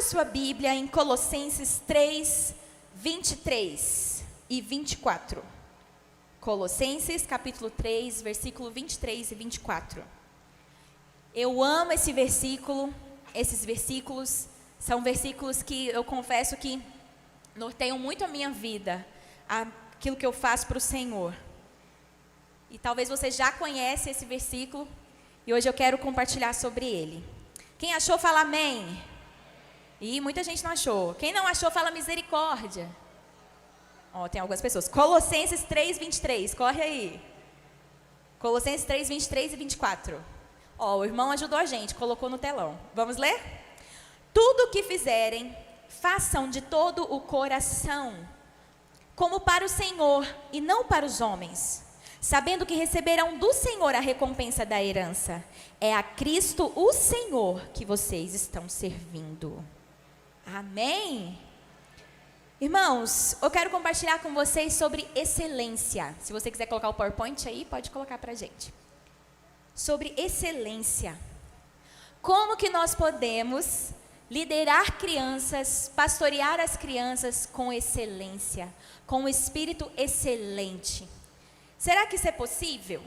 Abra sua Bíblia em Colossenses 3, 23 e 24. Colossenses capítulo 3, versículo 23 e 24. Eu amo esse versículo, esses versículos são versículos que eu confesso que norteiam muito a minha vida, aquilo que eu faço para o Senhor. E talvez você já conhece esse versículo e hoje eu quero compartilhar sobre ele. Quem achou, fala amém. E muita gente não achou. Quem não achou, fala misericórdia. Tem algumas pessoas. Colossenses 3, 23, corre aí. Colossenses 3, 23 e 24. O irmão ajudou a gente, colocou no telão. Vamos ler? Tudo o que fizerem, façam de todo o coração, como para o Senhor e não para os homens, sabendo que receberão do Senhor a recompensa da herança. É a Cristo, o Senhor, que vocês estão servindo. Amém? Irmãos, eu quero compartilhar com vocês sobre excelência. Se você quiser colocar o PowerPoint aí, pode colocar pra gente. Sobre excelência. Como que nós podemos liderar crianças, pastorear as crianças com excelência, com um espírito excelente? Será que isso é possível?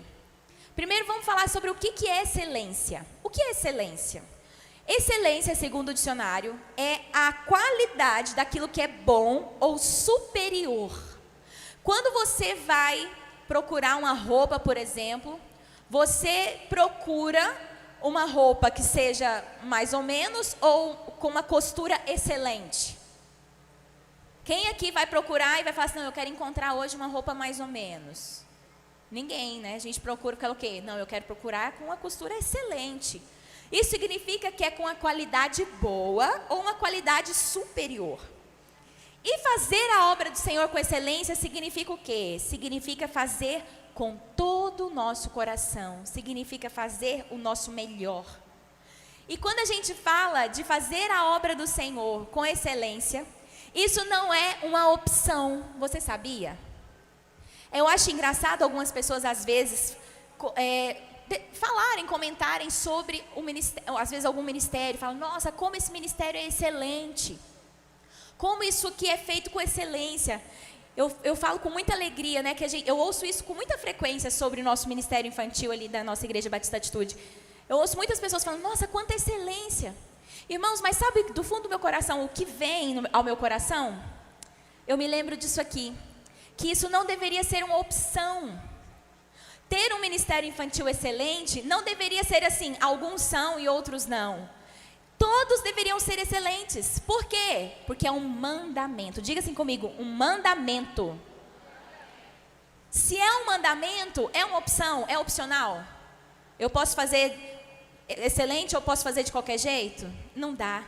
Primeiro vamos falar sobre o que é excelência. O que é excelência? Excelência, segundo o dicionário, é a qualidade daquilo que é bom ou superior. Quando você vai procurar uma roupa, por exemplo, você procura uma roupa que seja mais ou menos ou com uma costura excelente. Quem aqui vai procurar e vai falar assim, não, eu quero encontrar hoje uma roupa mais ou menos? Ninguém, né? A gente procura o quê? Não, eu quero procurar com uma costura excelente. Isso significa que é com a qualidade boa ou uma qualidade superior. E fazer a obra do Senhor com excelência significa o quê? Significa fazer com todo o nosso coração. Significa fazer o nosso melhor. E quando a gente fala de fazer a obra do Senhor com excelência, isso não é uma opção. Você sabia? Eu acho engraçado algumas pessoas, às vezes, falarem, comentarem sobre o ministério, às vezes algum ministério, falam, nossa, como esse ministério é excelente, como isso aqui é feito com excelência. Eu falo com muita alegria, né, que eu ouço isso com muita frequência sobre o nosso ministério infantil ali da nossa Igreja Batista Atitude. Eu ouço muitas pessoas falando, nossa, quanta excelência. Irmãos, mas sabe do fundo do meu coração, o que vem ao meu coração? Eu me lembro disso aqui, que isso não deveria ser uma opção. Ter um ministério infantil excelente não deveria ser assim, alguns são e outros não. Todos deveriam ser excelentes. Por quê? Porque é um mandamento. Diga assim comigo, um mandamento. Se é um mandamento, é uma opção, é opcional? Eu posso fazer excelente ou posso fazer de qualquer jeito? Não dá.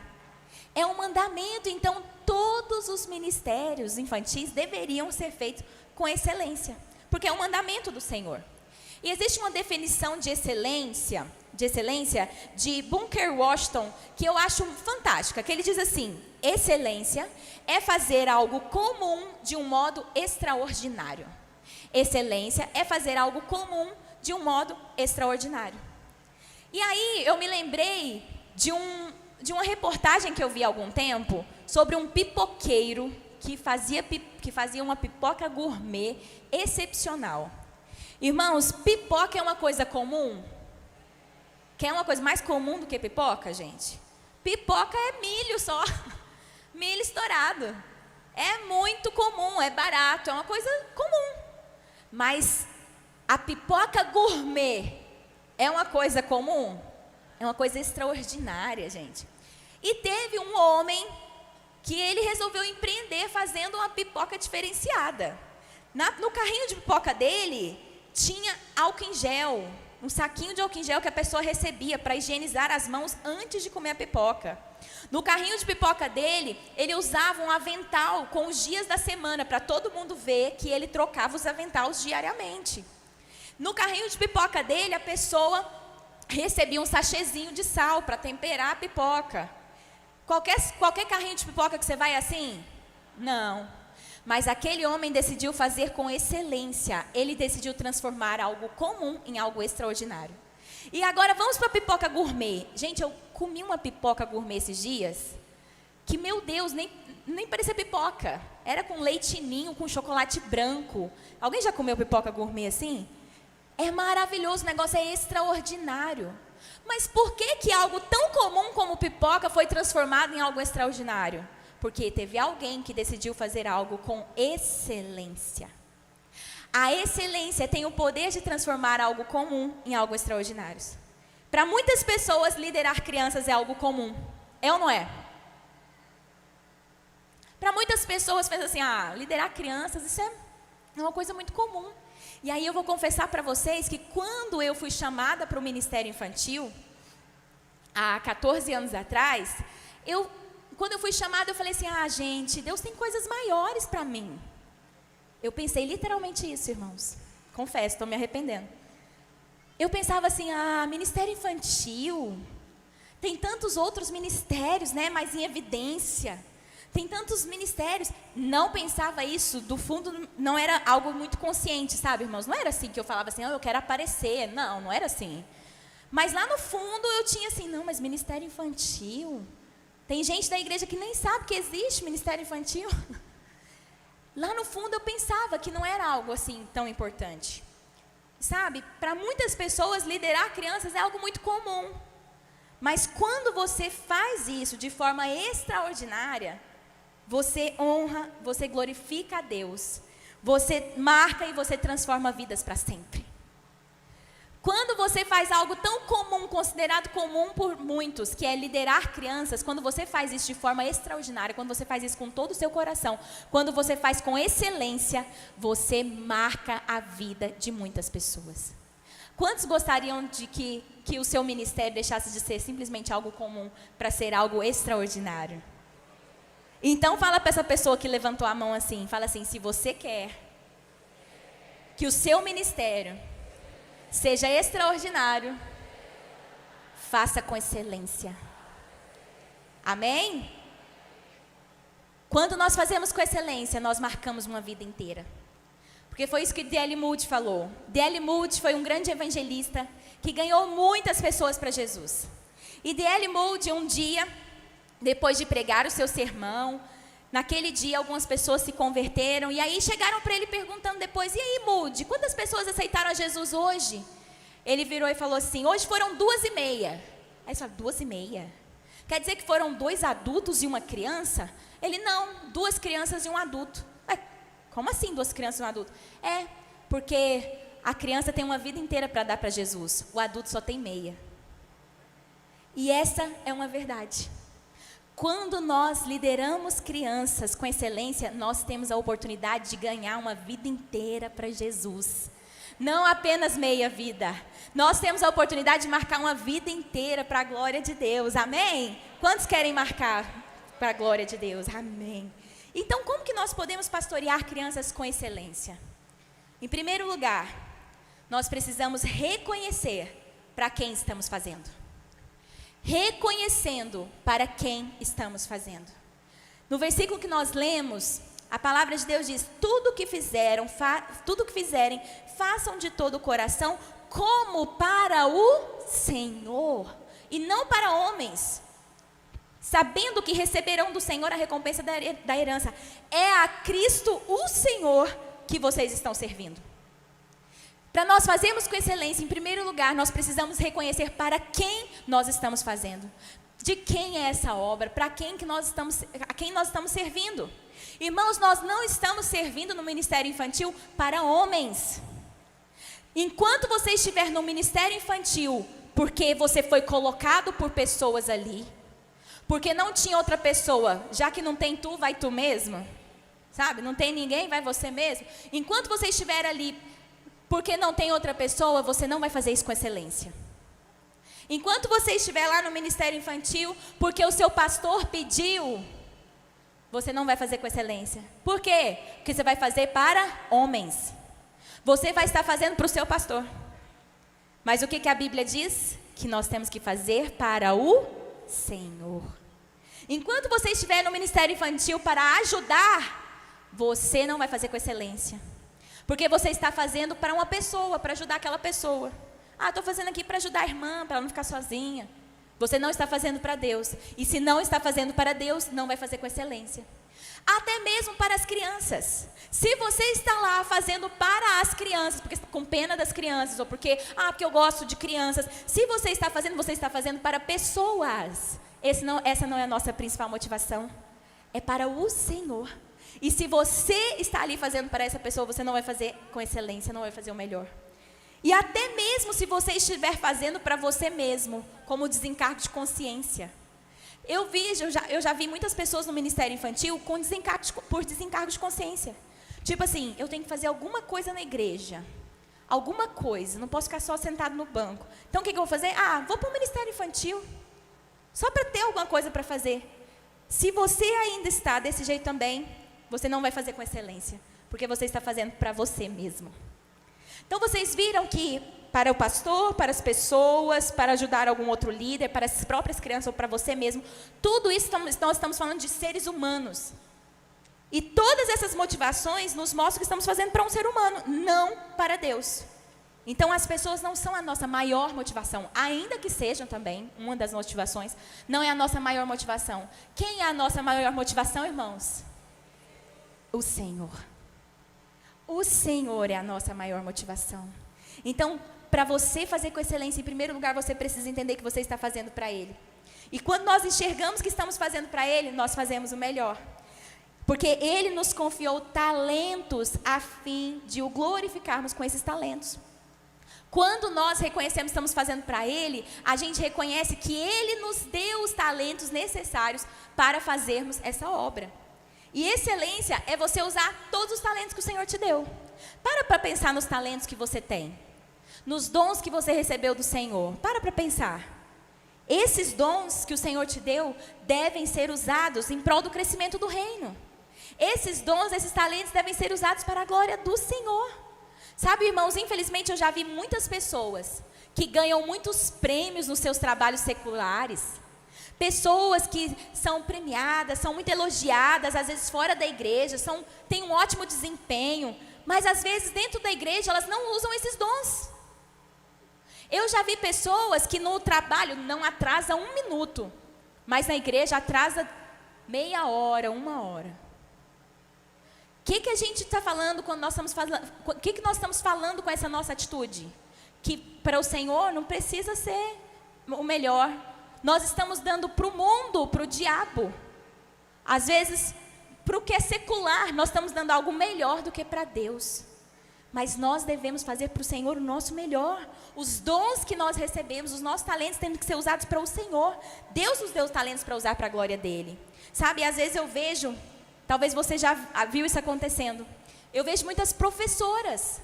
É um mandamento, então todos os ministérios infantis deveriam ser feitos com excelência. Porque é um mandamento do Senhor. E existe uma definição de excelência de Bunker Washington, que eu acho fantástica, que ele diz assim, excelência é fazer algo comum de um modo extraordinário. Excelência é fazer algo comum de um modo extraordinário. E aí eu me lembrei de uma reportagem que eu vi há algum tempo, sobre um pipoqueiro que fazia uma pipoca gourmet excepcional. Irmãos, pipoca é uma coisa comum? Quer uma coisa mais comum do que pipoca, gente? Pipoca é milho só. Milho estourado. É muito comum, é barato, é uma coisa comum. Mas a pipoca gourmet é uma coisa comum? É uma coisa extraordinária, gente. E teve um homem que ele resolveu empreender fazendo uma pipoca diferenciada. No carrinho de pipoca dele tinha álcool em gel, um saquinho de álcool em gel que a pessoa recebia para higienizar as mãos antes de comer a pipoca. No carrinho de pipoca dele, ele usava um avental com os dias da semana, para todo mundo ver que ele trocava os aventais diariamente. No carrinho de pipoca dele, a pessoa recebia um sachêzinho de sal para temperar a pipoca. Qualquer carrinho de pipoca que você vai assim? Não. Mas aquele homem decidiu fazer com excelência. Ele decidiu transformar algo comum em algo extraordinário. E agora vamos para a pipoca gourmet. Gente, eu comi uma pipoca gourmet esses dias. que, meu Deus, nem parecia pipoca. Era com leite ninho, com chocolate branco. Alguém já comeu pipoca gourmet assim? É maravilhoso, o negócio é extraordinário. Mas por que algo tão comum como pipoca foi transformado em algo extraordinário? Porque teve alguém que decidiu fazer algo com excelência. A excelência tem o poder de transformar algo comum em algo extraordinário. Para muitas pessoas, liderar crianças é algo comum. É ou não é? Para muitas pessoas, pensam assim, liderar crianças, isso é uma coisa muito comum. E aí eu vou confessar para vocês que quando eu fui chamada para o Ministério Infantil, há 14 anos atrás, quando eu fui chamada, eu falei assim, gente, Deus tem coisas maiores para mim. Eu pensei literalmente isso, irmãos. Confesso, estou me arrependendo. Eu pensava assim, Ministério Infantil, tem tantos outros ministérios, né, mais em evidência. Tem tantos ministérios. Não pensava isso, do fundo não era algo muito consciente, sabe, irmãos? Não era assim que eu falava assim, eu quero aparecer. Não era assim. Mas lá no fundo eu tinha assim, não, mas Ministério Infantil. Tem gente da igreja que nem sabe que existe Ministério Infantil. Lá no fundo eu pensava que não era algo assim tão importante. Sabe, para muitas pessoas liderar crianças é algo muito comum. Mas quando você faz isso de forma extraordinária, você honra, você glorifica a Deus. Você marca e você transforma vidas para sempre. Quando você faz algo tão comum, considerado comum por muitos, que é liderar crianças, quando você faz isso de forma extraordinária, quando você faz isso com todo o seu coração, quando você faz com excelência, você marca a vida de muitas pessoas. Quantos gostariam de que o seu ministério deixasse de ser simplesmente algo comum para ser algo extraordinário? Então fala para essa pessoa que levantou a mão assim, fala assim, se você quer que o seu ministério seja extraordinário, faça com excelência. Amém? Quando nós fazemos com excelência, nós marcamos uma vida inteira. Porque foi isso que D.L. Moody falou. D.L. Moody foi um grande evangelista que ganhou muitas pessoas para Jesus. E D.L. Moody, um dia, depois de pregar o seu sermão, naquele dia algumas pessoas se converteram, e aí chegaram para ele perguntando depois, e aí Moody, quantas pessoas aceitaram a Jesus hoje? Ele virou e falou assim, hoje foram 2,5. Aí ele falou, 2,5? Quer dizer que foram 2 adultos e uma criança? Ele, não, 2 crianças e um adulto. Como assim 2 crianças e um adulto? Porque a criança tem uma vida inteira para dar para Jesus, o adulto só tem meia. E essa é uma verdade. Quando nós lideramos crianças com excelência, nós temos a oportunidade de ganhar uma vida inteira para Jesus. Não apenas meia vida. Nós temos a oportunidade de marcar uma vida inteira para a glória de Deus. Amém? Quantos querem marcar para a glória de Deus? Amém. Então, como que nós podemos pastorear crianças com excelência? Em primeiro lugar, nós precisamos reconhecer para quem estamos fazendo. Reconhecendo para quem estamos fazendo. No versículo que nós lemos, a palavra de Deus diz, tudo que fizerem, façam de todo o coração, como para o Senhor, e não para homens, sabendo que receberão do Senhor a recompensa da herança. É a Cristo, o Senhor, que vocês estão servindo. Para nós fazermos com excelência, em primeiro lugar, nós precisamos reconhecer para quem nós estamos fazendo. De quem é essa obra, a quem nós estamos servindo. Irmãos, nós não estamos servindo no ministério infantil para homens. Enquanto você estiver no ministério infantil, porque você foi colocado por pessoas ali, porque não tinha outra pessoa, já que não tem tu, vai tu mesmo, sabe? Não tem ninguém, vai você mesmo. Enquanto você estiver ali, porque não tem outra pessoa, você não vai fazer isso com excelência. Enquanto você estiver lá no ministério infantil, porque o seu pastor pediu, você não vai fazer com excelência. Por quê? Porque você vai fazer para homens. Você vai estar fazendo para o seu pastor. Mas o que a Bíblia diz? Que nós temos que fazer para o Senhor. Enquanto você estiver no ministério infantil para ajudar, você não vai fazer com excelência. Porque você está fazendo para uma pessoa, para ajudar aquela pessoa. Estou fazendo aqui para ajudar a irmã, para ela não ficar sozinha. Você não está fazendo para Deus. E se não está fazendo para Deus, não vai fazer com excelência. Até mesmo para as crianças. Se você está lá fazendo para as crianças, porque está com pena das crianças, ou porque eu gosto de crianças. Se você está fazendo para pessoas. Essa não é a nossa principal motivação. É para o Senhor. E se você está ali fazendo para essa pessoa, você não vai fazer com excelência, não vai fazer o melhor. E até mesmo se você estiver fazendo para você mesmo, como desencargo de consciência. Eu já vi muitas pessoas no Ministério Infantil por desencargo de consciência. Tipo assim, eu tenho que fazer alguma coisa na igreja. Alguma coisa, não posso ficar só sentado no banco. Então o que eu vou fazer? Vou para o Ministério Infantil. Só para ter alguma coisa para fazer. Se você ainda está desse jeito também, você não vai fazer com excelência. Porque você está fazendo para você mesmo. Então vocês viram que para o pastor, para as pessoas, para ajudar algum outro líder, para as próprias crianças ou para você mesmo, tudo isso nós estamos falando de seres humanos. E todas essas motivações nos mostram que estamos fazendo para um ser humano, não para Deus. Então as pessoas não são a nossa maior motivação, ainda que sejam também uma das motivações, não é a nossa maior motivação. Quem é a nossa maior motivação, irmãos? O Senhor. O Senhor é a nossa maior motivação. Então, para você fazer com excelência, em primeiro lugar, você precisa entender que você está fazendo para Ele. E quando nós enxergamos que estamos fazendo para Ele, nós fazemos o melhor. Porque Ele nos confiou talentos a fim de o glorificarmos com esses talentos. Quando nós reconhecemos que estamos fazendo para Ele, a gente reconhece que Ele nos deu os talentos necessários para fazermos essa obra. E excelência é você usar todos os talentos que o Senhor te deu. Para pensar nos talentos que você tem. Nos dons que você recebeu do Senhor. Para pensar. Esses dons que o Senhor te deu devem ser usados em prol do crescimento do reino. Esses dons, esses talentos devem ser usados para a glória do Senhor. Sabe, irmãos, infelizmente eu já vi muitas pessoas que ganham muitos prêmios nos seus trabalhos seculares. Pessoas que são premiadas, são muito elogiadas, às vezes fora da igreja, têm um ótimo desempenho, mas às vezes dentro da igreja elas não usam esses dons. Eu já vi pessoas que no trabalho não atrasa 1 minuto, mas na igreja atrasa meia hora, 1 hora. O que a gente está falando quando nós estamos falando? O que nós estamos falando com essa nossa atitude? Que para o Senhor não precisa ser o melhor. Nós estamos dando para o mundo, para o diabo. Às vezes, para o que é secular, nós estamos dando algo melhor do que para Deus. Mas nós devemos fazer para o Senhor o nosso melhor. Os dons que nós recebemos, os nossos talentos têm que ser usados para o Senhor. Deus nos deu os talentos para usar para a glória dEle. Sabe, às vezes eu vejo, talvez você já viu isso acontecendo. Eu vejo muitas professores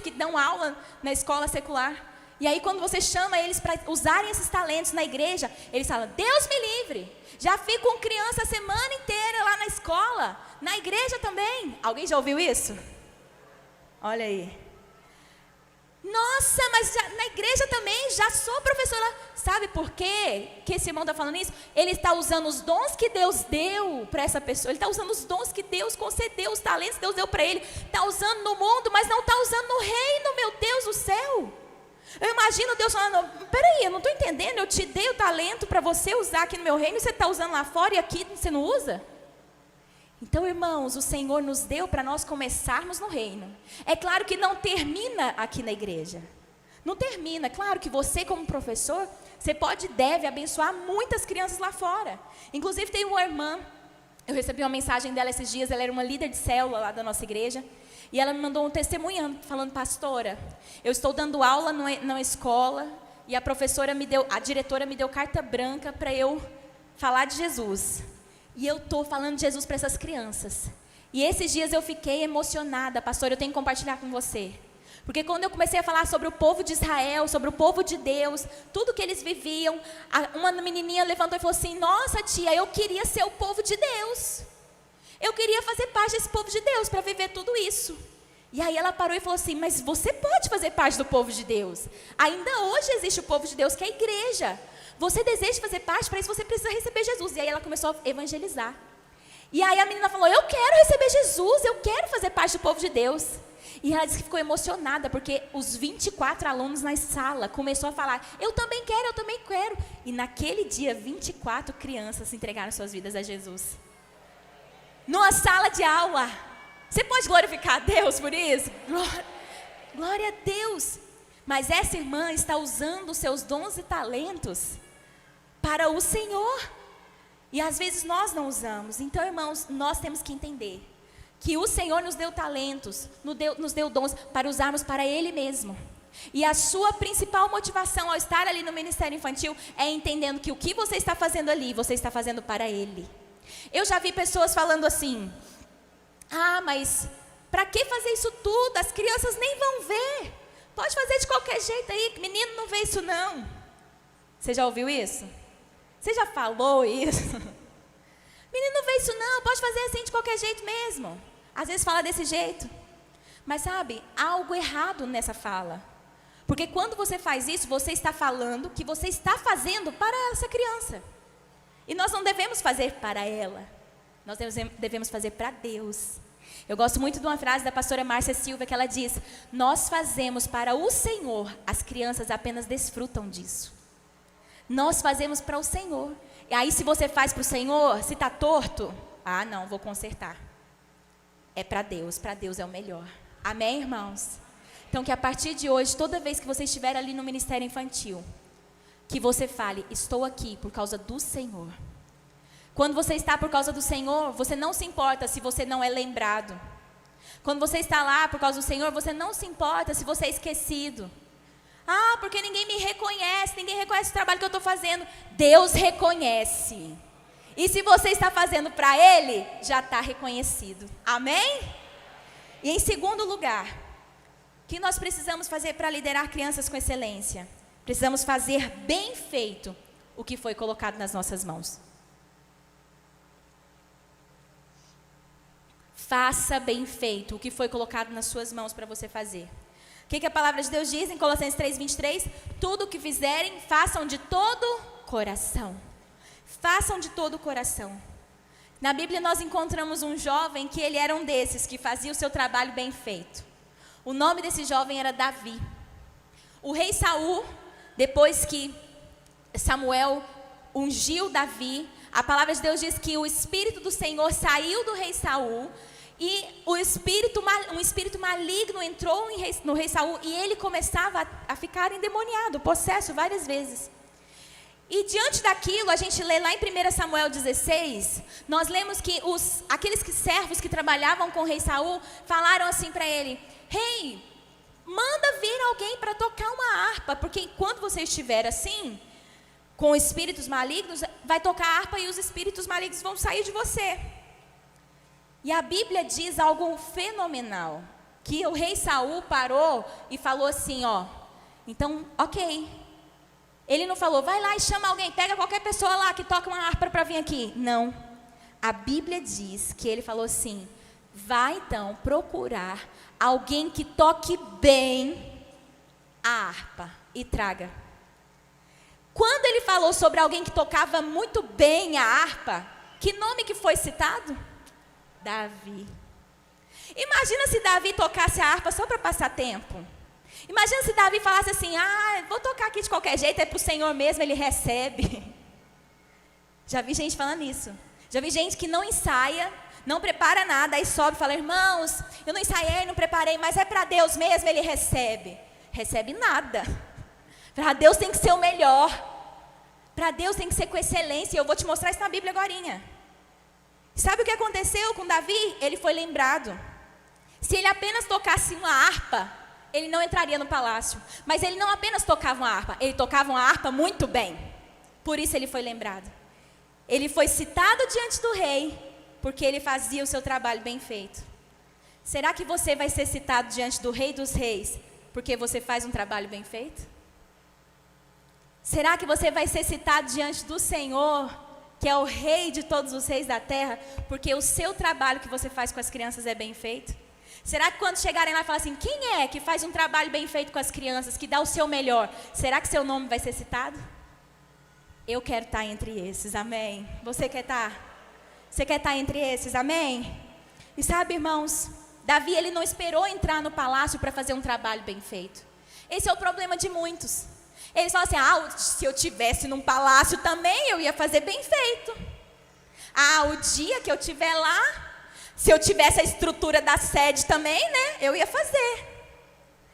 que dão aula na escola secular. E aí quando você chama eles para usarem esses talentos na igreja, eles falam, Deus me livre, já fico com criança a semana inteira lá na escola, na igreja também. Alguém já ouviu isso? Olha aí. Nossa, mas na igreja também, já sou professora. Sabe por quê que esse irmão está falando isso? Ele está usando os dons que Deus deu para essa pessoa. Ele está usando os dons que Deus concedeu, os talentos que Deus deu para ele. Está usando no mundo, mas não está usando no reino, meu Deus do céu. Eu imagino Deus falando, peraí, eu não estou entendendo, eu te dei o talento para você usar aqui no meu reino e você está usando lá fora e aqui você não usa? Então, irmãos, o Senhor nos deu para nós começarmos no reino. É claro que não termina aqui na igreja. Não termina. Claro que você, como professor, você pode e deve abençoar muitas crianças lá fora. Inclusive, tem uma irmã, eu recebi uma mensagem dela esses dias, ela era uma líder de célula lá da nossa igreja. E ela me mandou um testemunho falando, pastora, eu estou dando aula na escola e a diretora me deu carta branca para eu falar de Jesus. E eu estou falando de Jesus para essas crianças. E esses dias eu fiquei emocionada, pastora, eu tenho que compartilhar com você. Porque quando eu comecei a falar sobre o povo de Israel, sobre o povo de Deus, tudo que eles viviam, uma menininha levantou e falou assim, nossa tia, eu queria ser o povo de Deus. Eu queria fazer parte desse povo de Deus para viver tudo isso. E aí ela parou e falou assim, mas você pode fazer parte do povo de Deus. Ainda hoje existe o povo de Deus, que é a igreja. Você deseja fazer parte, para isso você precisa receber Jesus. E aí ela começou a evangelizar. E aí a menina falou, eu quero receber Jesus, eu quero fazer parte do povo de Deus. E ela disse que ficou emocionada, porque os 24 alunos na sala começou a falar, eu também quero, eu também quero. E naquele dia, 24 crianças entregaram suas vidas a Jesus. Numa sala de aula. Você pode glorificar a Deus por isso? Glória a Deus. Mas essa irmã está usando os seus dons e talentos para o Senhor. E às vezes nós não usamos. Então, irmãos, nós temos que entender que o Senhor nos deu talentos, nos deu dons para usarmos para Ele mesmo. E a sua principal motivação ao estar ali no Ministério Infantil é entendendo que o que você está fazendo ali, você está fazendo para Ele. Eu já vi pessoas falando assim, mas para que fazer isso tudo? As crianças nem vão ver. Pode fazer de qualquer jeito aí, menino não vê isso não. Você já ouviu isso? Você já falou isso? Menino não vê isso não, pode fazer assim de qualquer jeito mesmo. Às vezes fala desse jeito. Mas sabe, há algo errado nessa fala. Porque quando você faz isso, você está falando que você está fazendo para essa criança. E nós não devemos fazer para ela. Nós devemos fazer para Deus. Eu gosto muito de uma frase da pastora Márcia Silva que ela diz, nós fazemos para o Senhor, as crianças apenas desfrutam disso. Nós fazemos para o Senhor. E aí se você faz para o Senhor, se está torto, não, vou consertar. É para Deus é o melhor. Amém, irmãos? Então que a partir de hoje, toda vez que você estiver ali no Ministério Infantil, que você fale, estou aqui por causa do Senhor. Quando você está por causa do Senhor, você não se importa se você não é lembrado. Quando você está lá por causa do Senhor, você não se importa se você é esquecido. Porque ninguém me reconhece, ninguém reconhece o trabalho que eu estou fazendo. Deus reconhece. E se você está fazendo para Ele, já está reconhecido. Amém? E em segundo lugar, o que nós precisamos fazer para liderar crianças com excelência? Precisamos fazer bem feito o que foi colocado nas nossas mãos. Faça bem feito o que foi colocado nas suas mãos para você fazer. O que a palavra de Deus diz em Colossenses 3:23? Tudo o que fizerem, façam de todo coração. Façam de todo o coração. Na Bíblia nós encontramos um jovem que ele era um desses, que fazia o seu trabalho bem feito. O nome desse jovem era Davi. O rei Saul, depois que Samuel ungiu Davi, a palavra de Deus diz que o Espírito do Senhor saiu do rei Saul, e um espírito maligno entrou no rei Saul, e ele começava a ficar endemoniado, possesso várias vezes. E diante daquilo, a gente lê lá em 1 Samuel 16, nós lemos que aqueles servos que trabalhavam com o rei Saul, falaram assim para ele, rei, manda vir alguém para tocar uma harpa, porque enquanto você estiver assim, com espíritos malignos, vai tocar a harpa e os espíritos malignos vão sair de você. E a Bíblia diz algo fenomenal, que o rei Saul parou e falou assim, então, ok. Ele não falou, vai lá e chama alguém, pega qualquer pessoa lá que toca uma harpa para vir aqui. Não. A Bíblia diz que ele falou assim, vai então procurar alguém que toque bem a harpa e traga. Quando ele falou sobre alguém que tocava muito bem a harpa, que nome que foi citado? Davi. Imagina se Davi tocasse a harpa só para passar tempo. Imagina se Davi falasse assim, vou tocar aqui de qualquer jeito, é para o Senhor mesmo, Ele recebe. Já vi gente falando isso. Já vi gente que não ensaia, não prepara nada, aí sobe e fala, irmãos, eu não ensaiei, não preparei, mas é para Deus mesmo, Ele recebe. Recebe nada. Para Deus tem que ser o melhor. Para Deus tem que ser com excelência. E eu vou te mostrar isso na Bíblia agorinha. Sabe o que aconteceu com Davi? Ele foi lembrado. Se ele apenas tocasse uma harpa, ele não entraria no palácio. Mas ele não apenas tocava uma harpa, ele tocava uma harpa muito bem. Por isso ele foi lembrado. Ele foi citado diante do rei, porque ele fazia o seu trabalho bem feito. Será que você vai ser citado diante do Rei dos Reis, porque você faz um trabalho bem feito? Será que você vai ser citado diante do Senhor, que é o Rei de todos os reis da terra, porque o seu trabalho que você faz com as crianças é bem feito? Será que quando chegarem lá e falar assim, quem é que faz um trabalho bem feito com as crianças, que dá o seu melhor, será que seu nome vai ser citado? Eu quero estar entre esses, amém? Você quer estar? Você quer estar entre esses, amém? E sabe, irmãos, Davi, ele não esperou entrar no palácio para fazer um trabalho bem feito. Esse é o problema de muitos. Eles falam assim, se eu tivesse num palácio também, eu ia fazer bem feito. O dia que eu estiver lá, se eu tivesse a estrutura da sede também, né, eu ia fazer.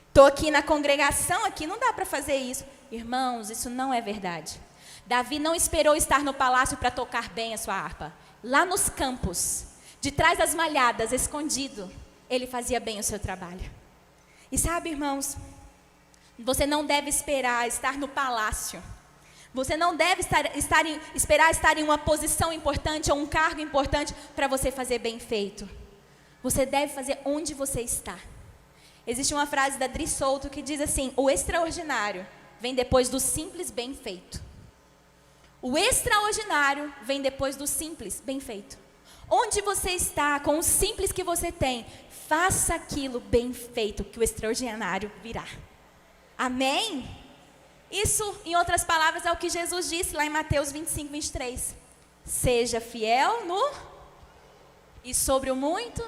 Estou aqui na congregação, aqui não dá para fazer isso. Irmãos, isso não é verdade. Davi não esperou estar no palácio para tocar bem a sua harpa. Lá nos campos, de trás das malhadas, escondido, ele fazia bem o seu trabalho. E sabe, irmãos, você não deve esperar estar no palácio. Você não deve esperar estar em uma posição importante ou um cargo importante para você fazer bem feito. Você deve fazer onde você está. Existe uma frase da Dri Souto que diz assim: o extraordinário vem depois do simples bem feito. O extraordinário vem depois do simples bem feito. Onde você está, com o simples que você tem, faça aquilo bem feito, que o extraordinário virá. Amém? Isso, em outras palavras, é o que Jesus disse lá em Mateus 25, 23. Seja fiel no... e sobre o muito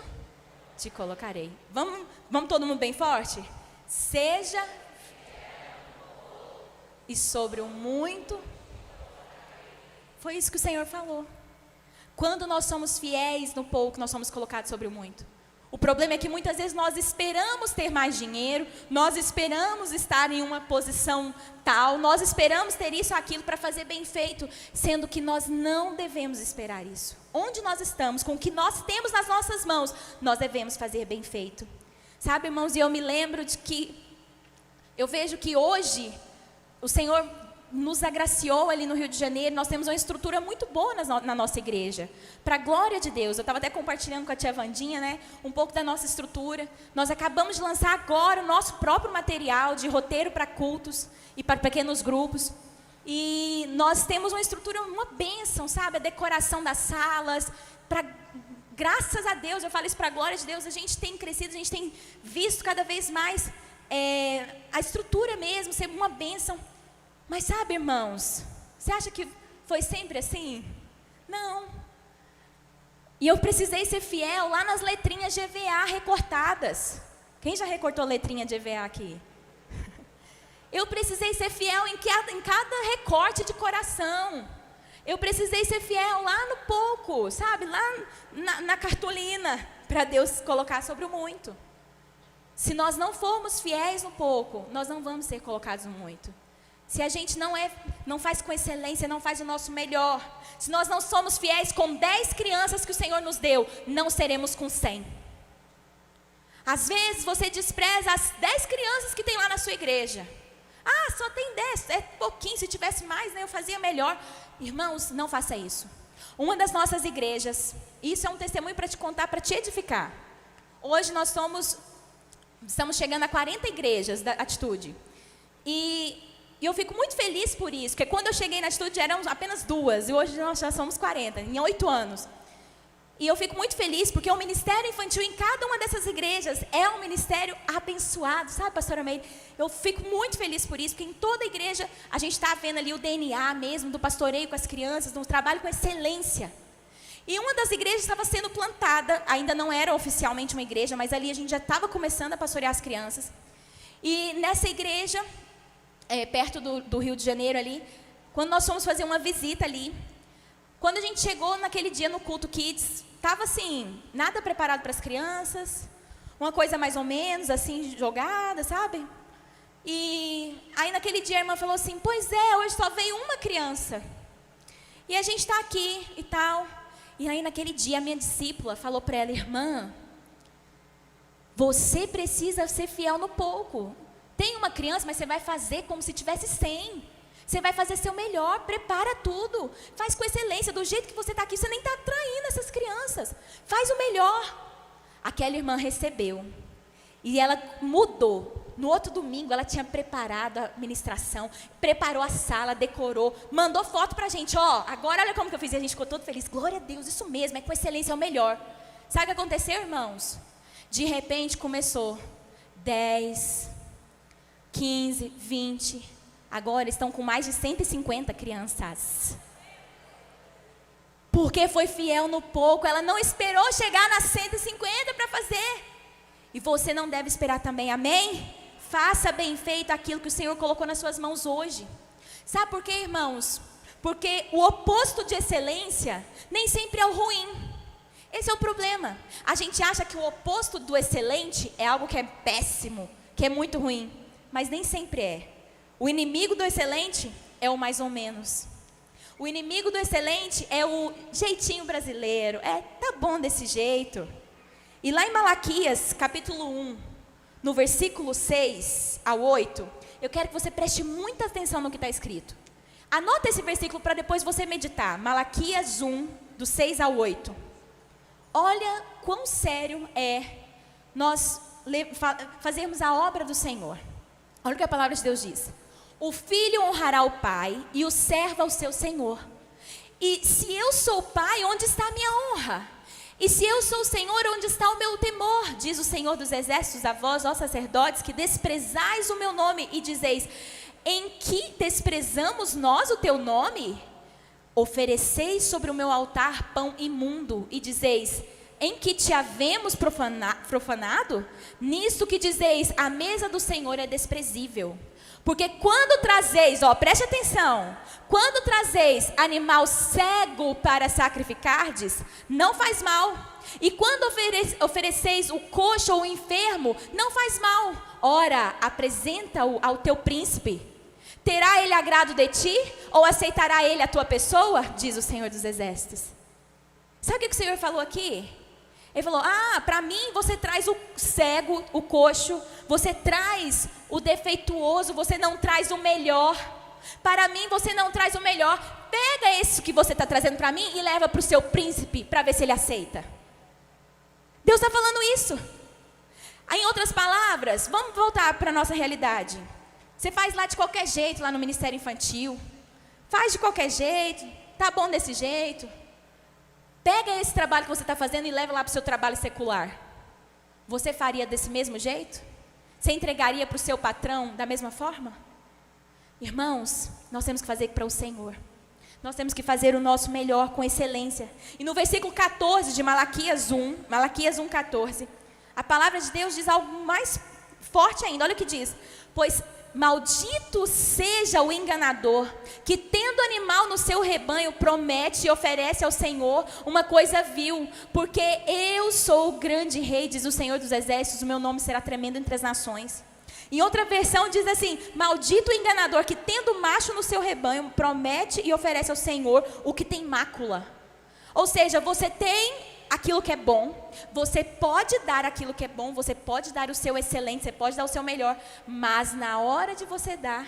te colocarei. Vamos todo mundo bem forte? Seja e sobre o muito. Foi isso que o Senhor falou. Quando nós somos fiéis no pouco, nós somos colocados sobre o muito. O problema é que muitas vezes nós esperamos ter mais dinheiro, nós esperamos estar em uma posição tal, nós esperamos ter isso ou aquilo para fazer bem feito, sendo que nós não devemos esperar isso. Onde nós estamos, com o que nós temos nas nossas mãos, nós devemos fazer bem feito. Sabe, irmãos, e eu me lembro de que, eu vejo que hoje, o Senhor nos agraciou ali no Rio de Janeiro, nós temos uma estrutura muito boa na nossa igreja, para a glória de Deus. Eu estava até compartilhando com a tia Vandinha, né, um pouco da nossa estrutura. Nós acabamos de lançar agora o nosso próprio material de roteiro para cultos e para pequenos grupos. E nós temos uma estrutura, uma bênção, sabe, a decoração das salas, graças a Deus, eu falo isso para a glória de Deus, a gente tem crescido, a gente tem visto cada vez mais a estrutura mesmo ser uma bênção. Mas sabe, irmãos, você acha que foi sempre assim? Não. E eu precisei ser fiel lá nas letrinhas de EVA recortadas. Quem já recortou letrinha de EVA aqui? Eu precisei ser fiel em cada recorte de coração. Eu precisei ser fiel lá no pouco, sabe? Lá na cartolina, para Deus colocar sobre o muito. Se nós não formos fiéis no pouco, nós não vamos ser colocados no muito. Se a gente não faz com excelência, não faz o nosso melhor, se nós não somos fiéis com 10 crianças que o Senhor nos deu, não seremos com 100. Às vezes você despreza as 10 crianças que tem lá na sua igreja. Só tem 10, é pouquinho, se tivesse mais, né, eu fazia melhor. Irmãos, não faça isso. Uma das nossas igrejas, isso é um testemunho para te contar, para te edificar. Hoje nós estamos chegando a 40 igrejas da Atitude. E eu fico muito feliz por isso, porque quando eu cheguei na Atitude eram apenas 2, e hoje nós já somos 40, em 8 anos. E eu fico muito feliz, porque o ministério infantil em cada uma dessas igrejas é um ministério abençoado, sabe, pastora Meire? Eu fico muito feliz por isso, porque em toda igreja a gente está vendo ali o DNA mesmo, do pastoreio com as crianças, do trabalho com excelência. E uma das igrejas estava sendo plantada, ainda não era oficialmente uma igreja, mas ali a gente já estava começando a pastorear as crianças. E nessa igreja, perto do Rio de Janeiro ali, quando nós fomos fazer uma visita ali, quando a gente chegou naquele dia no culto Kids, estava assim, nada preparado para as crianças, uma coisa mais ou menos assim, jogada, sabe? E aí naquele dia a irmã falou assim, pois é, hoje só veio uma criança. E a gente está aqui e tal. E aí naquele dia a minha discípula falou para ela, irmã, você precisa ser fiel no pouco. Tem uma criança, mas você vai fazer como se tivesse 100. Você vai fazer seu melhor, prepara tudo. Faz com excelência, do jeito que você está aqui, você nem está atraindo essas crianças. Faz o melhor. Aquela irmã recebeu. E ela mudou. No outro domingo, ela tinha preparado a ministração, preparou a sala, decorou, mandou foto para a gente. Agora olha como que eu fiz. E a gente ficou todo feliz. Glória a Deus, isso mesmo, é com excelência, é o melhor. Sabe o que aconteceu, irmãos? De repente começou 10... 15, 20, agora estão com mais de 150 crianças. Porque foi fiel no pouco, ela não esperou chegar nas 150 para fazer. E você não deve esperar também, amém? Faça bem feito aquilo que o Senhor colocou nas suas mãos hoje. Sabe por quê, irmãos? Porque o oposto de excelência nem sempre é o ruim. Esse é o problema. A gente acha que o oposto do excelente é algo que é péssimo, que é muito ruim. Mas nem sempre é. O inimigo do excelente é o mais ou menos. O inimigo do excelente é o jeitinho brasileiro. Tá bom desse jeito. E lá em Malaquias, capítulo 1, no versículo 6 ao 8, eu quero que você preste muita atenção no que está escrito. Anota esse versículo para depois você meditar. Malaquias 1, do 6 ao 8. Olha quão sério é nós fazermos a obra do Senhor. Olha o que a palavra de Deus diz. O filho honrará o pai e o servo ao seu senhor. E se eu sou pai, onde está a minha honra? E se eu sou o Senhor, onde está o meu temor? Diz o Senhor dos exércitos a vós, ó sacerdotes, que desprezais o meu nome e dizeis, em que desprezamos nós o teu nome? Ofereceis sobre o meu altar pão imundo e dizeis, em que te havemos profanado? Nisto que dizeis, a mesa do Senhor é desprezível. Porque quando trazeis, preste atenção, quando trazeis animal cego para sacrificardes, não faz mal. E quando ofereceis o coxo ou o enfermo, não faz mal. Ora, apresenta-o ao teu príncipe. Terá ele agrado de ti, ou aceitará ele a tua pessoa? Diz o Senhor dos exércitos. Sabe o que o Senhor falou aqui? Ele falou, para mim você traz o cego, o coxo, você traz o defeituoso, você não traz o melhor. Para mim você não traz o melhor. Pega esse que você está trazendo para mim e leva para o seu príncipe, para ver se ele aceita. Deus está falando isso. Em outras palavras, vamos voltar para a nossa realidade. Você faz lá de qualquer jeito, lá no Ministério Infantil. Faz de qualquer jeito, tá bom desse jeito. Pega esse trabalho que você está fazendo e leva lá para o seu trabalho secular. Você faria desse mesmo jeito? Você entregaria para o seu patrão da mesma forma? Irmãos, nós temos que fazer para o Senhor. Nós temos que fazer o nosso melhor com excelência. E no versículo 14 de Malaquias 1:14, a palavra de Deus diz algo mais forte ainda. Olha o que diz. Pois maldito seja o enganador, que tendo animal no seu rebanho, promete e oferece ao Senhor uma coisa vil, porque eu sou o grande rei, diz o Senhor dos exércitos, o meu nome será tremendo entre as nações. Em outra versão diz assim, maldito o enganador, que tendo macho no seu rebanho, promete e oferece ao Senhor o que tem mácula. Ou seja, você tem aquilo que é bom, você pode dar aquilo que é bom, você pode dar o seu excelente, você pode dar o seu melhor, mas na hora de você dá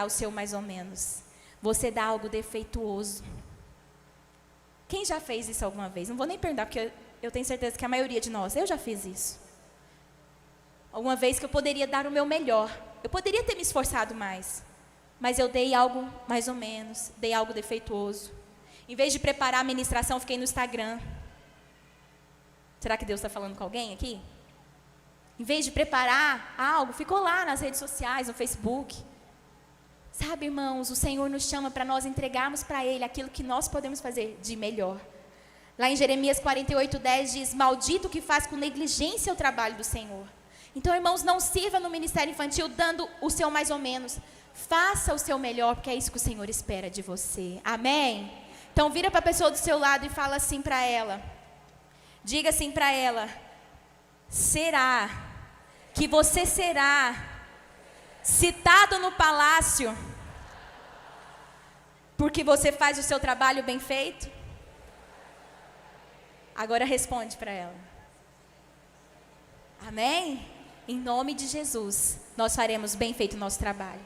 o seu mais ou menos, você dá algo defeituoso. Quem já fez isso alguma vez? Não vou nem perguntar, porque eu tenho certeza que a maioria de nós, eu já fiz isso. Alguma vez que eu poderia dar o meu melhor, eu poderia ter me esforçado mais, mas eu dei algo mais ou menos, dei algo defeituoso. Em vez de preparar a ministração, fiquei no Instagram. Será que Deus está falando com alguém aqui? Em vez de preparar algo, ficou lá nas redes sociais, no Facebook. Sabe, irmãos, o Senhor nos chama para nós entregarmos para Ele aquilo que nós podemos fazer de melhor. Lá em Jeremias 48:10 diz, maldito que faz com negligência o trabalho do Senhor. Então, irmãos, não sirva no ministério infantil dando o seu mais ou menos. Faça o seu melhor, porque é isso que o Senhor espera de você. Amém? Então, vira para a pessoa do seu lado e fala assim para ela. Diga assim para ela, será que você será citado no palácio porque você faz o seu trabalho bem feito? Agora responde para ela. Amém? Em nome de Jesus, nós faremos bem feito o nosso trabalho.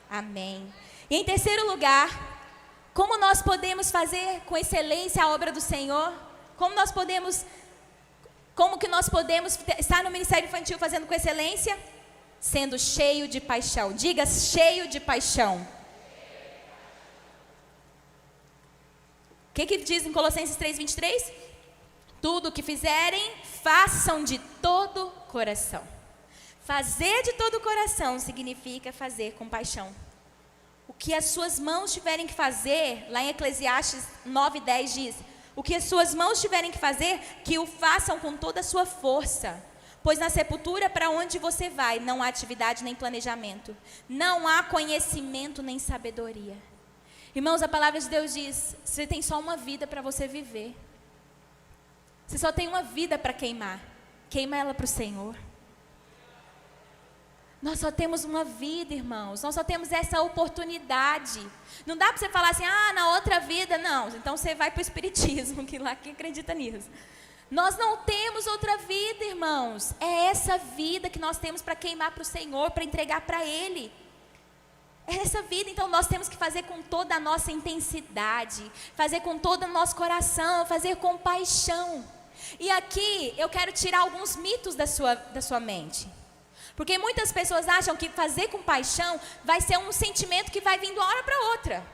Amém. E em terceiro lugar, como nós podemos fazer com excelência a obra do Senhor? Como que nós podemos estar no ministério infantil fazendo com excelência? Sendo cheio de paixão. Diga, cheio de paixão. O que diz em Colossenses 3:23? Tudo o que fizerem, façam de todo coração. Fazer de todo coração significa fazer com paixão. O que as suas mãos tiverem que fazer, lá em Eclesiastes 9:10 diz, o que as suas mãos tiverem que fazer, que o façam com toda a sua força, Pois na sepultura para onde você vai, não há atividade nem planejamento. Não há conhecimento nem sabedoria. Irmãos, a palavra de Deus diz, você tem só uma vida para você viver. Você só tem uma vida para queimar. Queima ela para o Senhor. Nós só temos uma vida, irmãos. Nós só temos essa oportunidade. Não dá para você falar assim, na outra vida, não. Então você vai para o espiritismo, que lá quem acredita nisso. Nós não temos outra vida, irmãos. É essa vida que nós temos para queimar para o Senhor, para entregar para Ele. É essa vida, então nós temos que fazer com toda a nossa intensidade, fazer com todo o nosso coração, fazer com paixão. E aqui eu quero tirar alguns mitos da sua mente. Porque muitas pessoas acham que fazer com paixão vai ser um sentimento que vai vir de uma hora para outra.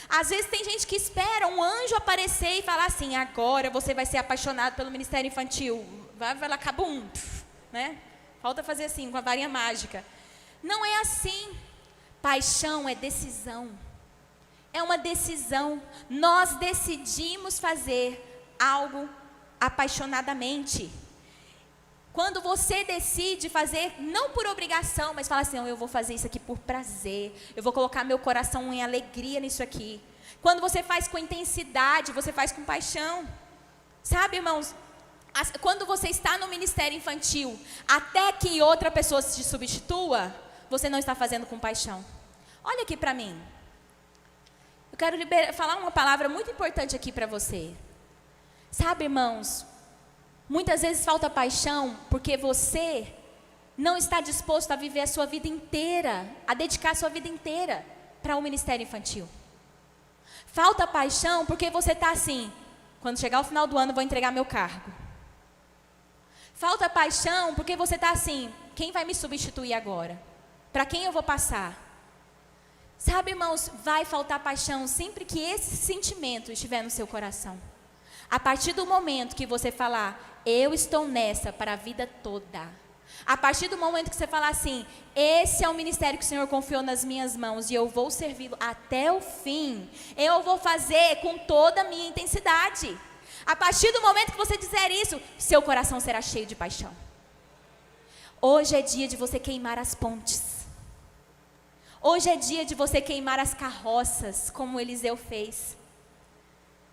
Às vezes tem gente que espera um anjo aparecer e falar assim, agora você vai ser apaixonado pelo ministério infantil. Vai lá, cabum, né? Falta fazer assim, com a varinha mágica. Não é assim. Paixão é decisão. É uma decisão. Nós decidimos fazer algo apaixonadamente. Quando você decide fazer, não por obrigação, mas fala assim, eu vou fazer isso aqui por prazer, eu vou colocar meu coração em alegria nisso aqui. Quando você faz com intensidade, você faz com paixão. Sabe, irmãos, quando você está no ministério infantil, até que outra pessoa te substitua, você não está fazendo com paixão. Olha aqui para mim. Eu quero falar uma palavra muito importante aqui para você. Sabe, irmãos, muitas vezes falta paixão porque você não está disposto a viver a sua vida inteira, a dedicar a sua vida inteira para o ministério infantil. Falta paixão porque você está assim, quando chegar o final do ano eu vou entregar meu cargo. Falta paixão porque você está assim, quem vai me substituir agora? Para quem eu vou passar? Sabe, irmãos, vai faltar paixão sempre que esse sentimento estiver no seu coração. A partir do momento que você falar, eu estou nessa para a vida toda. A partir do momento que você falar assim, esse é o ministério que o Senhor confiou nas minhas mãos e eu vou servi-lo até o fim. Eu vou fazer com toda a minha intensidade. A partir do momento que você disser isso, seu coração será cheio de paixão. Hoje é dia de você queimar as pontes. Hoje é dia de você queimar as carroças, como Eliseu fez.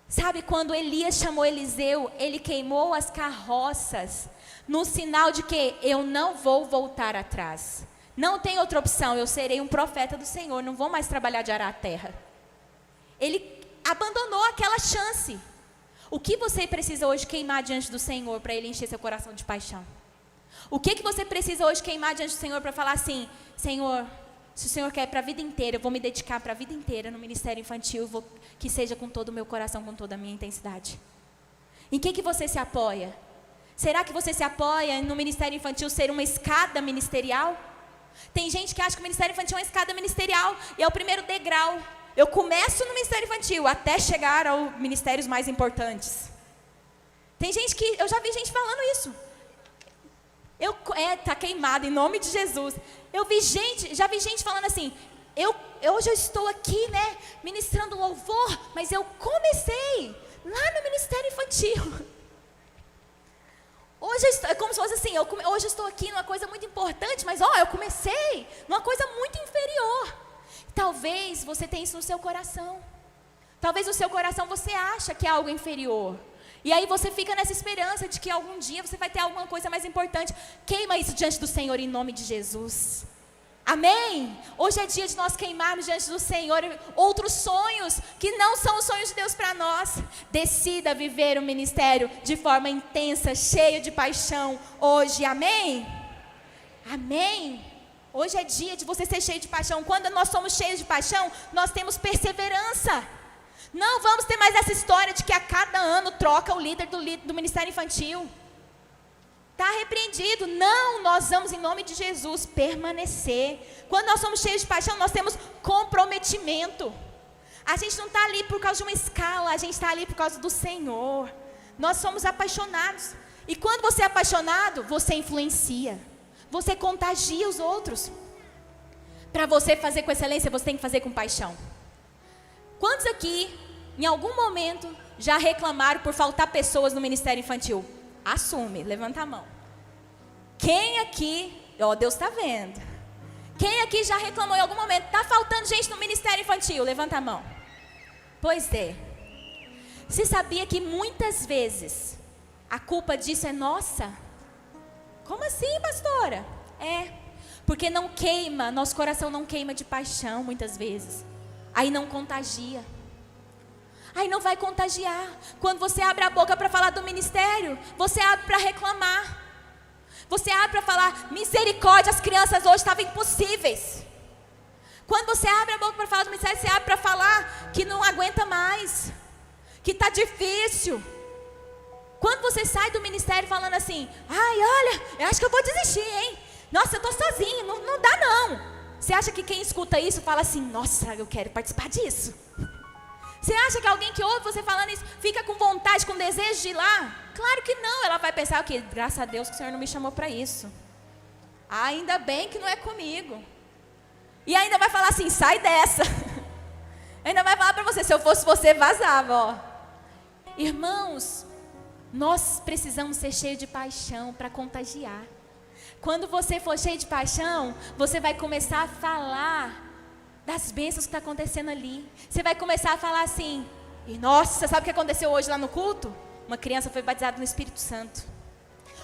Sabe, quando Elias chamou Eliseu, ele queimou as carroças, no sinal de que eu não vou voltar atrás. Não tem outra opção, eu serei um profeta do Senhor, não vou mais trabalhar de arar a terra. Ele abandonou aquela chance. O que você precisa hoje queimar diante do Senhor para Ele encher seu coração de paixão? O que você precisa hoje queimar diante do Senhor para falar assim, Senhor, se o Senhor quer para a vida inteira, eu vou me dedicar para a vida inteira no ministério infantil, que seja com todo o meu coração, com toda a minha intensidade. Em que você se apoia? Será que você se apoia no ministério infantil ser uma escada ministerial? Tem gente que acha que o ministério infantil é uma escada ministerial e é o primeiro degrau. Eu começo no ministério infantil até chegar aos ministérios mais importantes. Tem gente que, eu já vi gente falando isso. Tá queimado em nome de Jesus. Já vi gente falando assim, hoje eu estou aqui, né, ministrando louvor, mas eu comecei lá no ministério infantil. Hoje é como se fosse assim, hoje eu estou aqui numa coisa muito importante, mas eu comecei numa coisa muito inferior. Talvez você tenha isso no seu coração. Talvez no seu coração você acha que é algo inferior. E aí você fica nessa esperança de que algum dia você vai ter alguma coisa mais importante. Queima isso diante do Senhor em nome de Jesus. Amém? Hoje é dia de nós queimarmos diante do Senhor outros sonhos que não são os sonhos de Deus para nós. Decida viver o ministério de forma intensa, cheio de paixão hoje. Amém? Amém? Hoje é dia de você ser cheio de paixão. Quando nós somos cheios de paixão, nós temos perseverança. Não vamos ter mais essa história de que a cada ano troca o líder do ministério infantil. Está repreendido. Não, nós vamos em nome de Jesus permanecer. Quando nós somos cheios de paixão, nós temos comprometimento. A gente não está ali por causa de uma escala, a gente está ali por causa do Senhor. Nós somos apaixonados. E quando você é apaixonado, você influencia. Você contagia os outros. Para você fazer com excelência, você tem que fazer com paixão. Quantos aqui, em algum momento, já reclamaram por faltar pessoas no ministério infantil? Assume, levanta a mão. Quem aqui, Deus está vendo. Quem aqui já reclamou em algum momento, está faltando gente no ministério infantil? Levanta a mão. Pois é. Você sabia que muitas vezes a culpa disso é nossa? Como assim, pastora? Porque não queima, nosso coração não queima de paixão muitas vezes. Aí não contagia. Aí não vai contagiar. Quando você abre a boca para falar do ministério, você abre para reclamar. Você abre para falar, misericórdia, as crianças hoje estavam impossíveis. Quando você abre a boca para falar do ministério, você abre para falar que não aguenta mais, que está difícil. Quando você sai do ministério falando assim, olha, eu acho que eu vou desistir, hein? Nossa, eu estou sozinho, não dá não. Você acha que quem escuta isso fala assim, nossa, eu quero participar disso? Você acha que alguém que ouve você falando isso fica com vontade, com desejo de ir lá? Claro que não, ela vai pensar o quê? Graças a Deus que o Senhor não me chamou para isso. Ainda bem que não é comigo. E ainda vai falar assim, sai dessa. Ainda vai falar para você, se eu fosse você, vazava, Irmãos, nós precisamos ser cheios de paixão para contagiar. Quando você for cheio de paixão, você vai começar a falar das bênçãos que está acontecendo ali. Você vai começar a falar assim, nossa, sabe o que aconteceu hoje lá no culto? Uma criança foi batizada no Espírito Santo.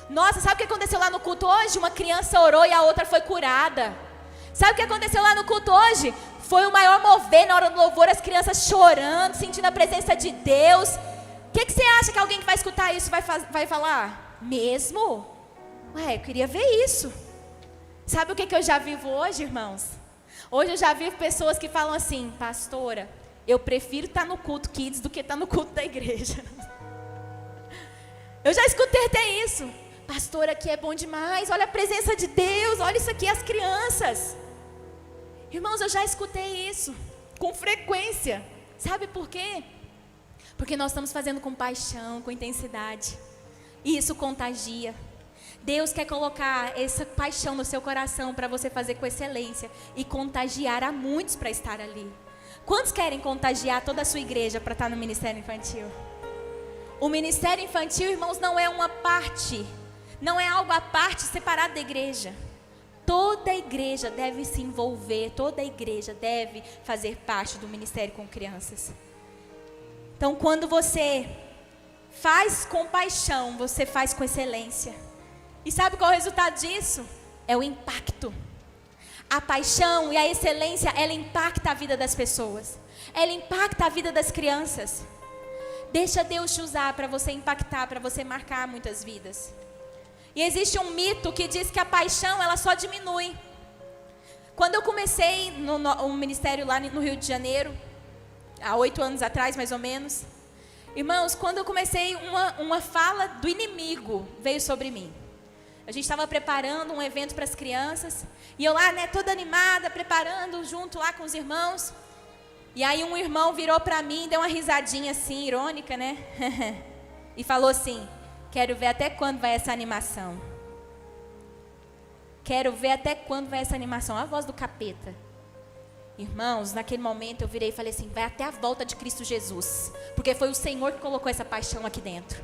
Nossa, sabe o que aconteceu lá no culto hoje? Uma criança orou e a outra foi curada. Sabe o que aconteceu lá no culto hoje? Foi o maior mover na hora do louvor, as crianças chorando, sentindo a presença de Deus. O que você acha que alguém que vai escutar isso vai falar? Mesmo? Eu queria ver isso. Sabe o que eu já vivo hoje, irmãos? Hoje eu já vivo pessoas que falam assim, pastora, eu prefiro estar no culto Kids do que estar no culto da igreja. Eu já escutei até isso. Pastora, aqui é bom demais, olha a presença de Deus, olha isso aqui, as crianças. Irmãos, eu já escutei isso com frequência. Sabe por quê? Porque nós estamos fazendo com paixão, com intensidade. E isso contagia. Deus quer colocar essa paixão no seu coração para você fazer com excelência e contagiar a muitos para estar ali. Quantos querem contagiar toda a sua igreja para estar no ministério infantil? O ministério infantil, irmãos, não é uma parte, não é algo à parte separado da igreja. Toda a igreja deve se envolver, toda a igreja deve fazer parte do ministério com crianças. Então, quando você faz com paixão, você faz com excelência. E sabe qual é o resultado disso? É o impacto. A paixão e a excelência, ela impacta a vida das pessoas. Ela impacta a vida das crianças. Deixa Deus te usar para você impactar, para você marcar muitas vidas. E existe um mito que diz que a paixão, ela só diminui. Quando eu comecei no ministério lá no Rio de Janeiro, há 8 anos atrás mais ou menos, irmãos, quando eu comecei, uma fala do inimigo veio sobre mim. A gente estava preparando um evento para as crianças, e eu lá, toda animada, preparando junto lá com os irmãos. E aí um irmão virou para mim, deu uma risadinha assim, irônica, e falou assim, quero ver até quando vai essa animação. Quero ver até quando vai essa animação. A voz do capeta. Irmãos, naquele momento eu virei e falei assim, vai até a volta de Cristo Jesus. Porque foi o Senhor que colocou essa paixão aqui dentro.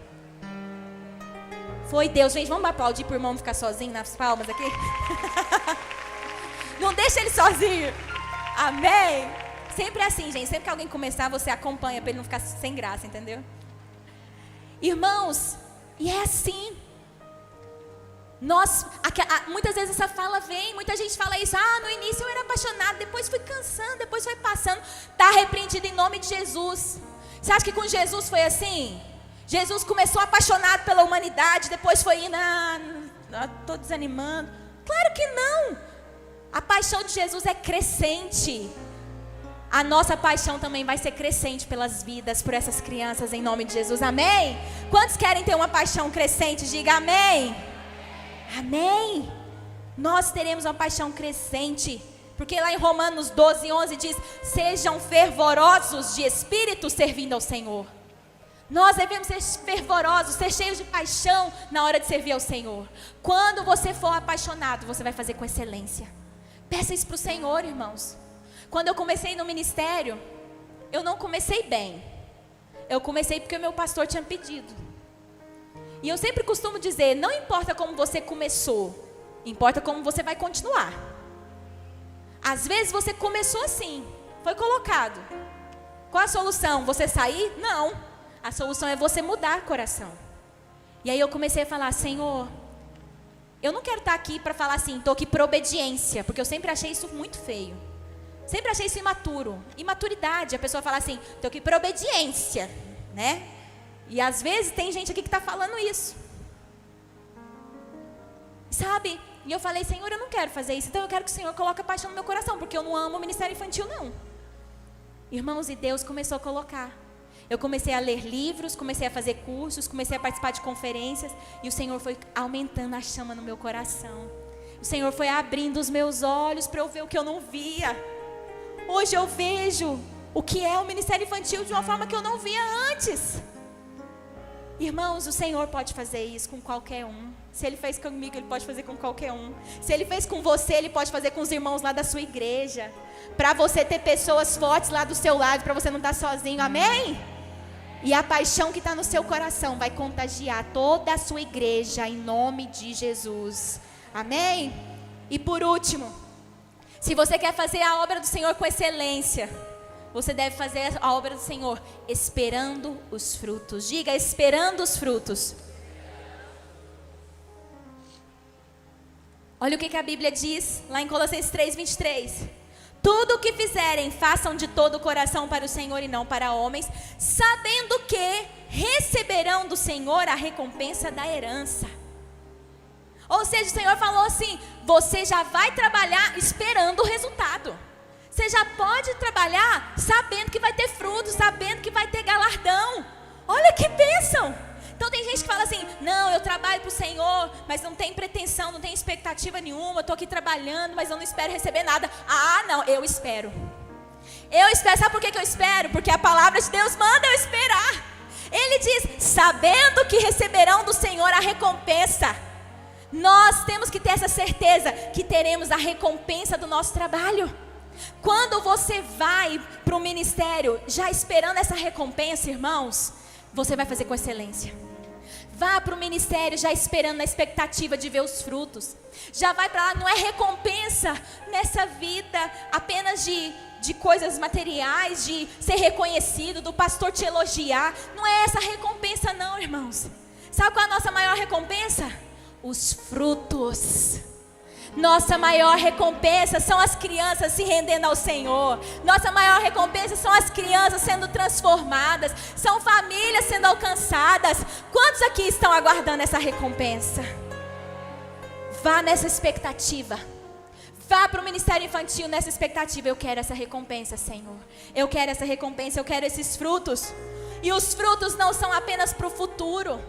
Foi Deus. Gente, vamos aplaudir para o irmão não ficar sozinho nas palmas aqui? Não deixa ele sozinho. Amém? Sempre é assim, gente. Sempre que alguém começar, você acompanha para ele não ficar sem graça, entendeu? Irmãos, e é assim. Muitas vezes essa fala vem, muita gente fala isso. No início eu era apaixonado, depois fui cansando, depois foi passando. Está repreendido em nome de Jesus. Você acha que com Jesus foi assim? Jesus começou apaixonado pela humanidade, depois foi indo, estou desanimando. Claro que não. A paixão de Jesus é crescente. A nossa paixão também vai ser crescente pelas vidas, por essas crianças, em nome de Jesus. Amém? Quantos querem ter uma paixão crescente? Diga amém. Amém. Nós teremos uma paixão crescente. Porque lá em Romanos 12:11 diz, sejam fervorosos de espírito servindo ao Senhor. Nós devemos ser fervorosos, ser cheios de paixão na hora de servir ao Senhor. Quando você for apaixonado, você vai fazer com excelência. Peça isso para o Senhor, irmãos. Quando eu comecei no ministério, eu não comecei bem. Eu comecei porque o meu pastor tinha pedido. E eu sempre costumo dizer, não importa como você começou, importa como você vai continuar. Às vezes você começou assim, foi colocado. Qual a solução? Você sair? Não. A solução é você mudar o coração. E aí eu comecei a falar, Senhor, eu não quero estar aqui para falar assim, estou aqui por obediência, porque eu sempre achei isso muito feio. Sempre achei isso imaturo. Imaturidade, a pessoa fala assim, estou aqui por obediência, né? E às vezes tem gente aqui que está falando isso. Sabe? E eu falei, Senhor, eu não quero fazer isso, então eu quero que o Senhor coloque a paixão no meu coração, porque eu não amo o ministério infantil, não. Irmãos, e Deus começou a colocar. Eu comecei a ler livros, comecei a fazer cursos, comecei a participar de conferências, e o Senhor foi aumentando a chama no meu coração. O Senhor foi abrindo os meus olhos para eu ver o que eu não via. Hoje eu vejo o que é o ministério infantil de uma forma que eu não via antes. Irmãos, o Senhor pode fazer isso com qualquer um. Se Ele fez comigo, Ele pode fazer com qualquer um. Se Ele fez com você, Ele pode fazer com os irmãos lá da sua igreja. Para você ter pessoas fortes lá do seu lado, para você não estar sozinho, amém? E a paixão que está no seu coração vai contagiar toda a sua igreja em nome de Jesus, amém? E por último, se você quer fazer a obra do Senhor com excelência, você deve fazer a obra do Senhor esperando os frutos. Diga, esperando os frutos. Olha o que a Bíblia diz lá em Colossenses 3:23. Tudo o que fizerem, façam de todo o coração para o Senhor e não para homens, sabendo que receberão do Senhor a recompensa da herança. Ou seja, o Senhor falou assim, você já vai trabalhar esperando o resultado. Você já pode trabalhar sabendo que vai ter frutos, sabendo que vai ter galardão. Olha que bênção! Então tem gente que fala assim, não, eu trabalho para o Senhor, mas não tem pretensão, não tem expectativa nenhuma, eu estou aqui trabalhando, mas eu não espero receber nada. Ah, não, eu espero. Eu espero, sabe por que eu espero? Porque a palavra de Deus manda eu esperar. Ele diz, sabendo que receberão do Senhor a recompensa. Nós temos que ter essa certeza que teremos a recompensa do nosso trabalho. Quando você vai para o ministério já esperando essa recompensa, irmãos, você vai fazer com excelência. Vá para o ministério já esperando na expectativa de ver os frutos. Já vai para lá, não é recompensa nessa vida apenas de coisas materiais, de ser reconhecido, do pastor te elogiar. Não é essa recompensa não, irmãos. Sabe qual é a nossa maior recompensa? Os frutos. Nossa maior recompensa são as crianças se rendendo ao Senhor. Nossa maior recompensa são as crianças sendo transformadas. São famílias sendo alcançadas. Quantos aqui estão aguardando essa recompensa? Vá nessa expectativa. Vá para o ministério infantil nessa expectativa. Eu quero essa recompensa, Senhor. Eu quero essa recompensa, eu quero esses frutos. E os frutos não são apenas para o futuro.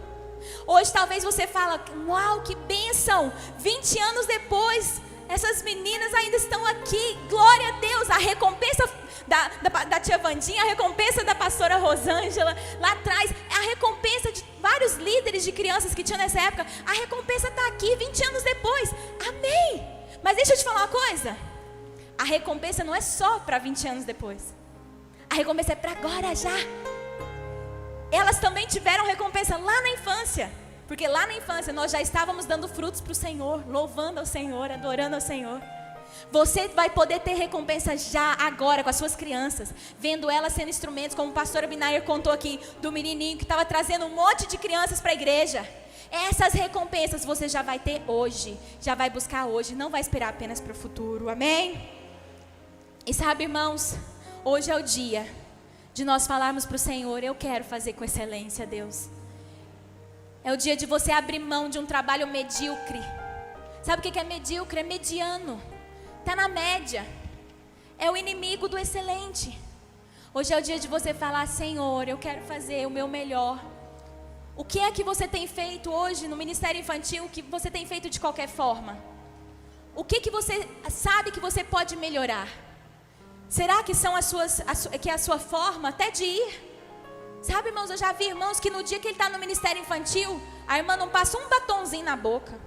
Hoje talvez você fala, uau, que bênção, 20 anos depois, essas meninas ainda estão aqui, glória a Deus, a recompensa da tia Vandinha, a recompensa da pastora Rosângela, lá atrás, a recompensa de vários líderes de crianças que tinham nessa época, a recompensa está aqui 20 anos depois, amém, mas deixa eu te falar uma coisa, a recompensa não é só para 20 anos depois, a recompensa é para agora já. Elas também tiveram recompensa lá na infância. Porque lá na infância nós já estávamos dando frutos para o Senhor, louvando ao Senhor, adorando ao Senhor. Você vai poder ter recompensa já agora com as suas crianças, vendo elas sendo instrumentos, como o pastor Abinair contou aqui, do menininho que estava trazendo um monte de crianças para a igreja. Essas recompensas você já vai ter hoje, já vai buscar hoje, não vai esperar apenas para o futuro, amém? E sabe, irmãos, hoje é o dia de nós falarmos para o Senhor, eu quero fazer com excelência, Deus. É o dia de você abrir mão de um trabalho medíocre. Sabe o que é medíocre? É mediano. Está na média. É o inimigo do excelente. Hoje é o dia de você falar, Senhor, eu quero fazer o meu melhor. O que é que você tem feito hoje no Ministério Infantil que você tem feito de qualquer forma? O que você sabe que você pode melhorar? Será que são que é a sua forma até de ir? Sabe, irmãos, eu já vi irmãos que no dia que ele está no ministério infantil, a irmã não passa um batonzinho na boca.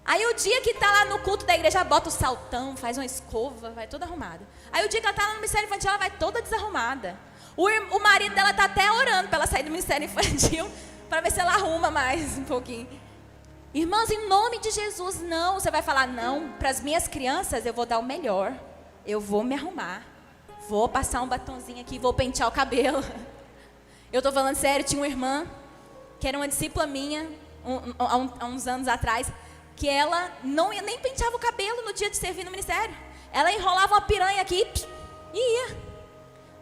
Aí o dia que está lá no culto da igreja, ela bota o saltão, faz uma escova, vai toda arrumada. Aí o dia que ela está no ministério infantil, ela vai toda desarrumada. O marido dela está até orando para ela sair do ministério infantil, para ver se ela arruma mais um pouquinho. Irmãos, em nome de Jesus, não. Você vai falar, não, para as minhas crianças eu vou dar o melhor. Eu vou me arrumar. Vou passar um batonzinho aqui, vou pentear o cabelo. Eu estou falando sério, tinha uma irmã, que era uma discípula minha, há uns anos atrás, que ela nem penteava o cabelo no dia de servir no ministério. Ela enrolava uma piranha aqui e ia.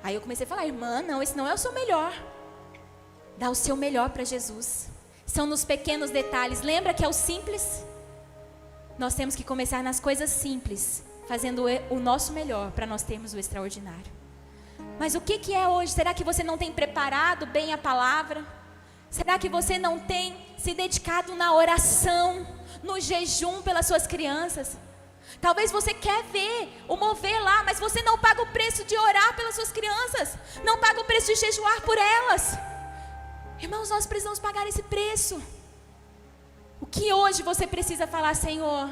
Aí eu comecei a falar, irmã, não, esse não é o seu melhor. Dá o seu melhor para Jesus. São nos pequenos detalhes. Lembra que é o simples? Nós temos que começar nas coisas simples, fazendo o nosso melhor para nós termos o extraordinário. Mas o que é hoje? Será que você não tem preparado bem a palavra? Será que você não tem se dedicado na oração, no jejum pelas suas crianças? Talvez você quer ver o mover lá, mas você não paga o preço de orar pelas suas crianças, não paga o preço de jejuar por elas. Irmãos, nós precisamos pagar esse preço. O que hoje você precisa falar, Senhor,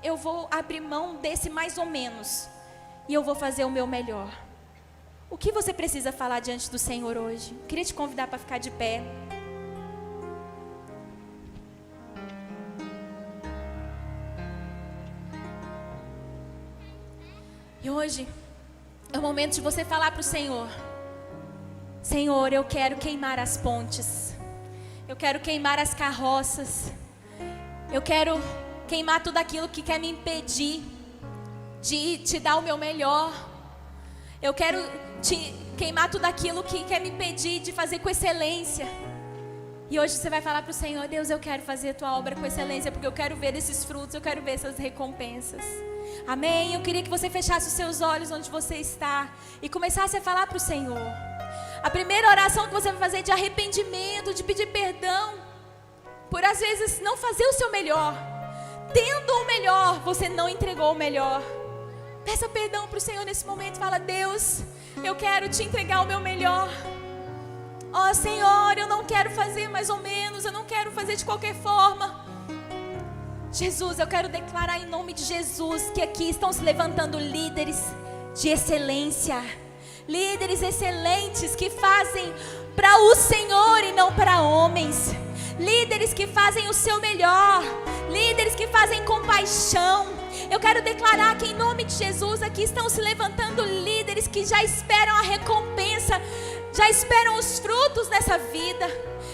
eu vou abrir mão desse mais ou menos, e eu vou fazer o meu melhor. O que você precisa falar diante do Senhor hoje? Eu queria te convidar para ficar de pé. E hoje é o momento de você falar para o Senhor, Senhor, eu quero queimar as pontes, eu quero queimar as carroças, eu quero queimar tudo aquilo que quer me impedir de te dar o meu melhor. Eu quero queimar tudo aquilo que quer me impedir de fazer com excelência. E hoje você vai falar para o Senhor, Deus, eu quero fazer a tua obra com excelência, porque eu quero ver esses frutos, eu quero ver essas recompensas. Amém? Eu queria que você fechasse os seus olhos onde você está e começasse a falar para o Senhor. A primeira oração que você vai fazer é de arrependimento, de pedir perdão por às vezes não fazer o seu melhor. Tendo o melhor, você não entregou o melhor. Peça perdão para o Senhor nesse momento. Fala, Deus, eu quero te entregar o meu melhor. Ó Senhor, eu não quero fazer mais ou menos, eu não quero fazer de qualquer forma. Jesus, eu quero declarar em nome de Jesus que aqui estão se levantando líderes de excelência. Líderes excelentes que fazem para o Senhor e não para homens. Líderes que fazem o seu melhor. Líderes que fazem com paixão. Eu quero declarar que em nome de Jesus aqui estão se levantando líderes que já esperam a recompensa, já esperam os frutos nessa vida.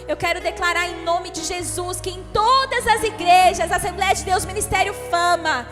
Eu quero declarar em nome de Jesus que em todas as igrejas, Assembleia de Deus, Ministério Fama,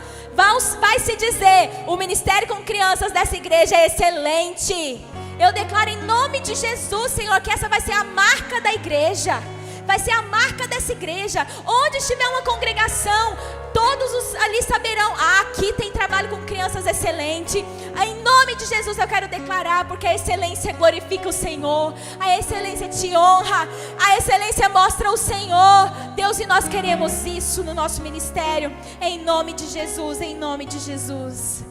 vai se dizer, o ministério com crianças dessa igreja é excelente. Eu declaro em nome de Jesus, Senhor, que essa vai ser a marca da igreja. Vai ser a marca dessa igreja. Onde estiver uma congregação, todos ali saberão, aqui tem trabalho com crianças excelente. Em nome de Jesus eu quero declarar, porque a excelência glorifica o Senhor, a excelência te honra, a excelência mostra o Senhor. Deus, e nós queremos isso no nosso ministério, em nome de Jesus, em nome de Jesus.